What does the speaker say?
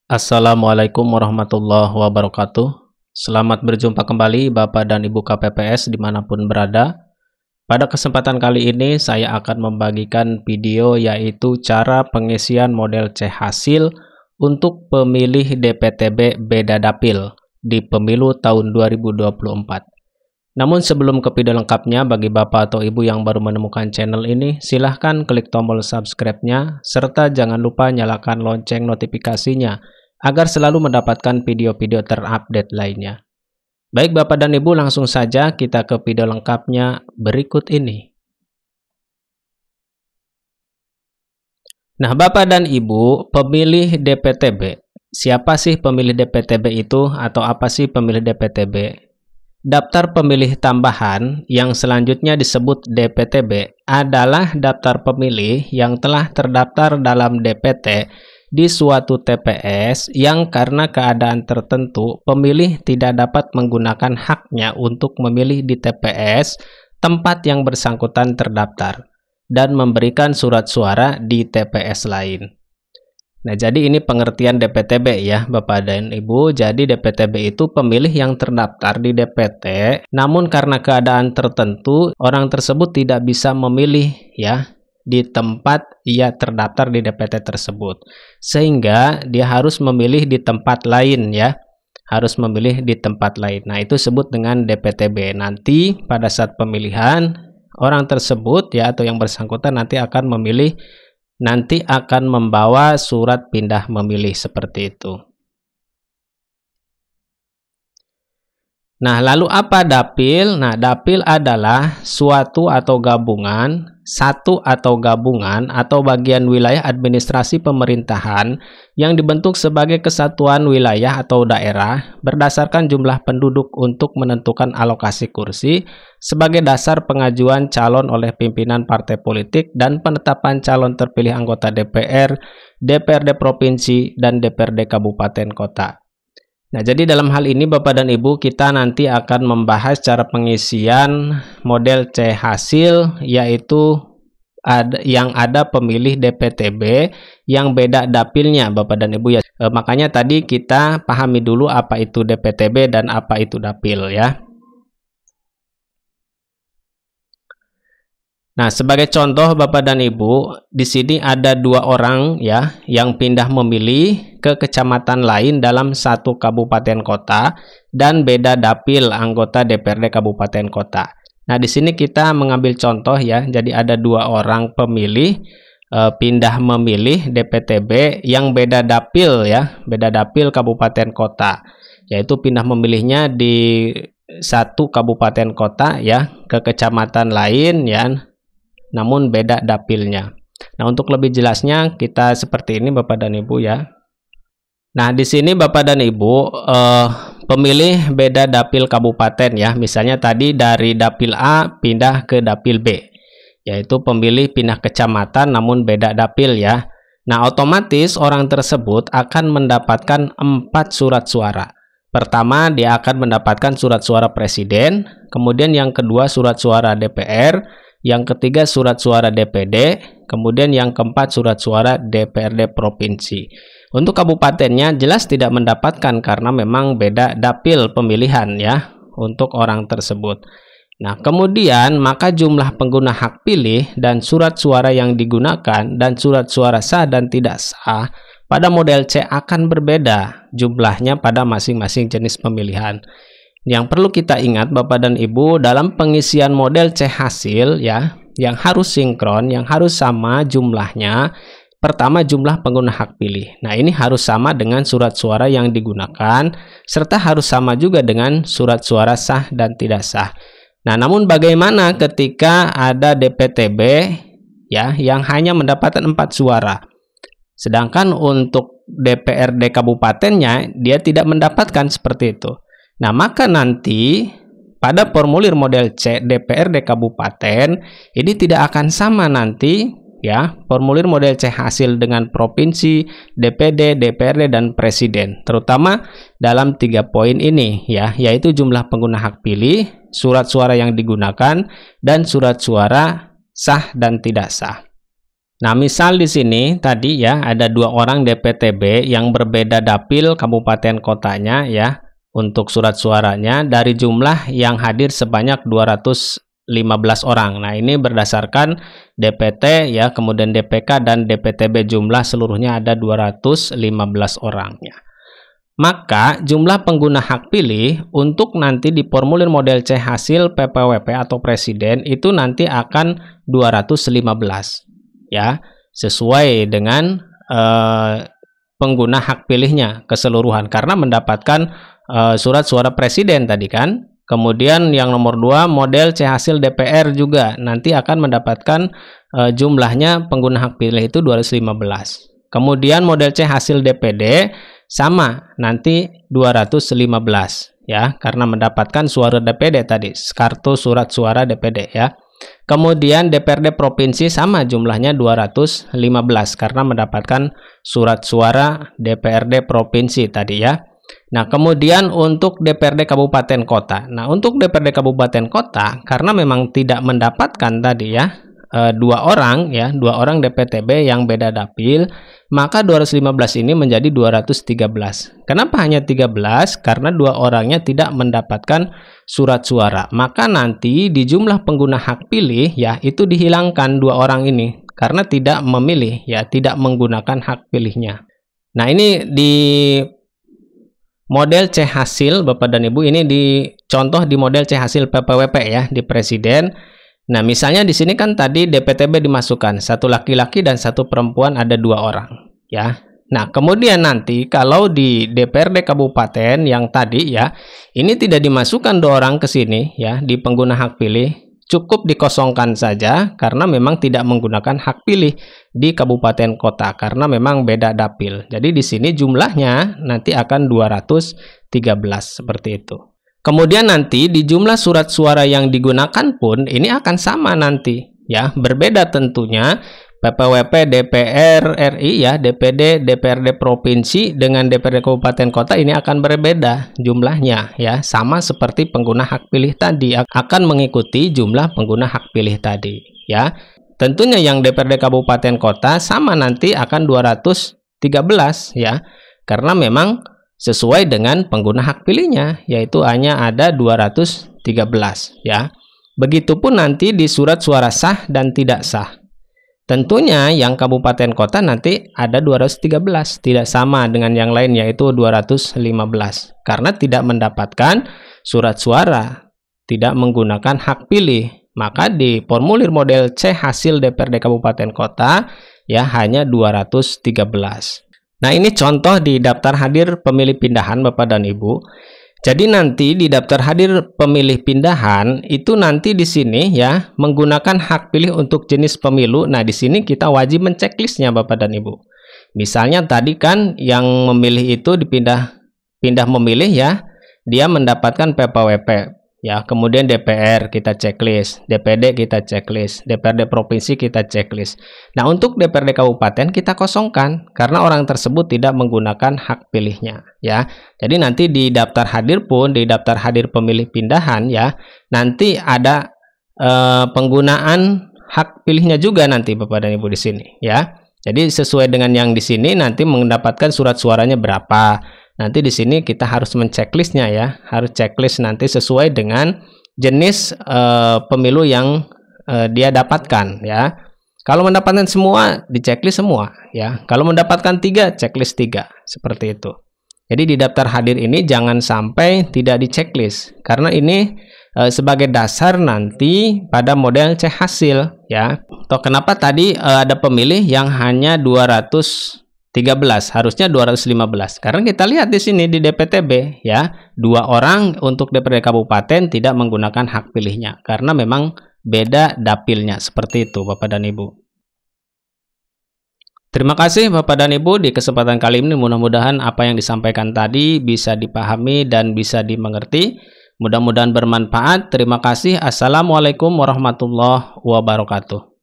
Assalamualaikum warahmatullahi wabarakatuh. Selamat berjumpa kembali Bapak dan Ibu KPPS dimanapun berada. Pada kesempatan kali ini saya akan membagikan video yaitu cara pengisian model C hasil untuk pemilih DPTB beda dapil di pemilu tahun 2024. Namun sebelum ke video lengkapnya, bagi Bapak atau Ibu yang baru menemukan channel ini, silahkan klik tombol subscribe-nya, serta jangan lupa nyalakan lonceng notifikasinya, agar selalu mendapatkan video-video terupdate lainnya. Baik Bapak dan Ibu, langsung saja kita ke video lengkapnya berikut ini. Nah Bapak dan Ibu, pemilih DPTB. Siapa sih pemilih DPTB itu atau apa sih pemilih DPTB? Daftar pemilih tambahan yang selanjutnya disebut DPTB adalah daftar pemilih yang telah terdaftar dalam DPT di suatu TPS yang karena keadaan tertentu pemilih tidak dapat menggunakan haknya untuk memilih di TPS tempat yang bersangkutan terdaftar dan memberikan surat suara di TPS lain. Nah, jadi ini pengertian DPTB ya, Bapak dan Ibu. Jadi DPTB itu pemilih yang terdaftar di DPT, namun karena keadaan tertentu orang tersebut tidak bisa memilih ya di tempat ia terdaftar di DPT tersebut. Sehingga dia harus memilih di tempat lain ya. Harus memilih di tempat lain. Nah, itu disebut dengan DPTB. Nanti pada saat pemilihan orang tersebut ya atau yang bersangkutan nanti akan membawa surat pindah memilih seperti itu. Nah, lalu apa dapil? Nah, dapil adalah suatu atau gabungan, satu atau gabungan atau bagian wilayah administrasi pemerintahan yang dibentuk sebagai kesatuan wilayah atau daerah berdasarkan jumlah penduduk untuk menentukan alokasi kursi sebagai dasar pengajuan calon oleh pimpinan partai politik dan penetapan calon terpilih anggota DPR, DPRD provinsi, dan DPRD kabupaten kota. Nah, jadi dalam hal ini Bapak dan Ibu kita nanti akan membahas cara pengisian model C hasil yaitu yang ada pemilih DPTB yang beda dapilnya Bapak dan Ibu ya. Makanya tadi kita pahami dulu apa itu DPTB dan apa itu dapil ya. Nah, sebagai contoh Bapak dan Ibu, di sini ada dua orang ya yang pindah memilih ke kecamatan lain dalam satu kabupaten kota dan beda dapil anggota DPRD kabupaten kota. Nah, di sini kita mengambil contoh ya. Jadi ada dua orang pemilih pindah memilih DPTB yang beda dapil ya, beda dapil kabupaten kota. Yaitu pindah memilihnya di satu kabupaten kota ya ke kecamatan lain ya. Namun beda dapilnya. Nah, untuk lebih jelasnya kita seperti ini Bapak dan Ibu ya. Nah, di sini Bapak dan Ibu pemilih beda dapil kabupaten ya. Misalnya tadi dari dapil A pindah ke dapil B. Yaitu pemilih pindah kecamatan namun beda dapil ya. Nah, otomatis orang tersebut akan mendapatkan 4 surat suara. Pertama, dia akan mendapatkan surat suara presiden, kemudian yang kedua surat suara DPR, yang ketiga surat suara DPD, kemudian yang keempat surat suara DPRD provinsi. Untuk kabupatennya jelas tidak mendapatkan karena memang beda dapil pemilihan ya untuk orang tersebut. Nah, kemudian maka jumlah pengguna hak pilih dan surat suara yang digunakan dan surat suara sah dan tidak sah pada model C akan berbeda jumlahnya pada masing-masing jenis pemilihan. Yang perlu kita ingat Bapak dan Ibu, dalam pengisian model C hasil ya, yang harus sinkron, yang harus sama jumlahnya. Pertama, jumlah pengguna hak pilih. Nah, ini harus sama dengan surat suara yang digunakan, serta harus sama juga dengan surat suara sah dan tidak sah. Nah, namun bagaimana ketika ada DPTB ya, yang hanya mendapatkan 4 suara? Sedangkan untuk DPRD kabupatennya, dia tidak mendapatkan seperti itu. Nah, maka nanti pada formulir model C DPRD kabupaten ini tidak akan sama nanti ya formulir model C hasil dengan provinsi, DPD, DPRD dan presiden. Terutama dalam 3 poin ini ya, yaitu jumlah pengguna hak pilih, surat suara yang digunakan dan surat suara sah dan tidak sah. Nah, misal di sini tadi ya ada 2 orang DPTB yang berbeda dapil kabupaten kotanya ya untuk surat suaranya dari jumlah yang hadir sebanyak 215 orang. Nah, ini berdasarkan DPT ya, kemudian DPK dan DPTB jumlah seluruhnya ada 215 orang ya. Maka jumlah pengguna hak pilih untuk nanti di formulir model C hasil PPWP atau presiden itu nanti akan 215 ya, sesuai dengan pengguna hak pilihnya keseluruhan karena mendapatkan surat suara presiden tadi kan. Kemudian yang nomor 2 model C hasil DPR juga nanti akan mendapatkan jumlahnya pengguna hak pilih itu 215. Kemudian model C hasil DPD sama nanti 215 ya, karena mendapatkan suara DPD tadi, kartu surat suara DPD ya. Kemudian DPRD provinsi sama jumlahnya 215 karena mendapatkan surat suara DPRD provinsi tadi ya. Nah, kemudian untuk DPRD kabupaten kota. Nah, untuk DPRD kabupaten kota karena memang tidak mendapatkan tadi ya 2 orang ya, 2 orang DPTB yang beda dapil, maka 215 ini menjadi 213. Kenapa hanya 13? Karena 2 orangnya tidak mendapatkan surat suara. Maka nanti di jumlah pengguna hak pilih ya itu dihilangkan 2 orang ini karena tidak memilih ya, tidak menggunakan hak pilihnya. Nah, ini di model C hasil Bapak dan Ibu, ini dicontoh di model C hasil PPWP ya di presiden. Nah, misalnya di sini kan tadi DPTB dimasukkan, 1 laki-laki dan 1 perempuan, ada 2 orang ya. Nah, kemudian nanti kalau di DPRD kabupaten yang tadi ya, ini tidak dimasukkan 2 orang ke sini ya di pengguna hak pilih, cukup dikosongkan saja karena memang tidak menggunakan hak pilih di kabupaten kota karena memang beda dapil. Jadi di sini jumlahnya nanti akan 213 seperti itu. Kemudian nanti di jumlah surat suara yang digunakan pun ini akan sama nanti ya, berbeda tentunya. PPWP, DPR RI ya, DPD, DPRD provinsi dengan DPRD kabupaten kota ini akan berbeda jumlahnya ya, sama seperti pengguna hak pilih tadi akan mengikuti jumlah pengguna hak pilih tadi ya. Tentunya yang DPRD kabupaten kota sama nanti akan 213 ya, karena memang sesuai dengan pengguna hak pilihnya, yaitu hanya ada 213 ya. Begitupun nanti di surat suara sah dan tidak sah. Tentunya yang kabupaten kota nanti ada 213, tidak sama dengan yang lain yaitu 215 karena tidak mendapatkan surat suara, tidak menggunakan hak pilih. Maka di formulir model C hasil DPRD kabupaten kota ya hanya 213. Nah, ini contoh di daftar hadir pemilih pindahan Bapak dan Ibu. Jadi nanti di daftar hadir pemilih pindahan itu nanti di sini ya menggunakan hak pilih untuk jenis pemilu. Nah, di sini kita wajib menceklisnya Bapak dan Ibu. Misalnya tadi kan yang memilih itu pindah memilih ya, dia mendapatkan PPWP. Ya, kemudian DPR kita checklist, DPD kita checklist, DPRD provinsi kita checklist. Nah, untuk DPRD kabupaten kita kosongkan karena orang tersebut tidak menggunakan hak pilihnya ya. Jadi nanti di daftar hadir pun di daftar hadir pemilih pindahan ya, nanti ada penggunaan hak pilihnya juga nanti Bapak dan Ibu di sini ya. Jadi sesuai dengan yang di sini nanti mendapatkan surat suaranya berapa. Nanti di sini kita harus menceklisnya ya, harus checklist nanti sesuai dengan jenis pemilu yang dia dapatkan ya. Kalau mendapatkan semua, diceklis semua ya. Kalau mendapatkan 3, checklist 3 seperti itu. Jadi di daftar hadir ini jangan sampai tidak diceklis karena ini sebagai dasar nanti pada model C hasil ya. Atau kenapa tadi ada pemilih yang hanya 213, harusnya 215. Karena kita lihat di sini di DPTB ya, 2 orang untuk DPRD kabupaten tidak menggunakan hak pilihnya karena memang beda dapilnya. Seperti itu Bapak dan Ibu. Terima kasih Bapak dan Ibu, di kesempatan kali ini mudah-mudahan apa yang disampaikan tadi bisa dipahami dan bisa dimengerti. Mudah-mudahan bermanfaat. Terima kasih. Assalamualaikum warahmatullahi wabarakatuh.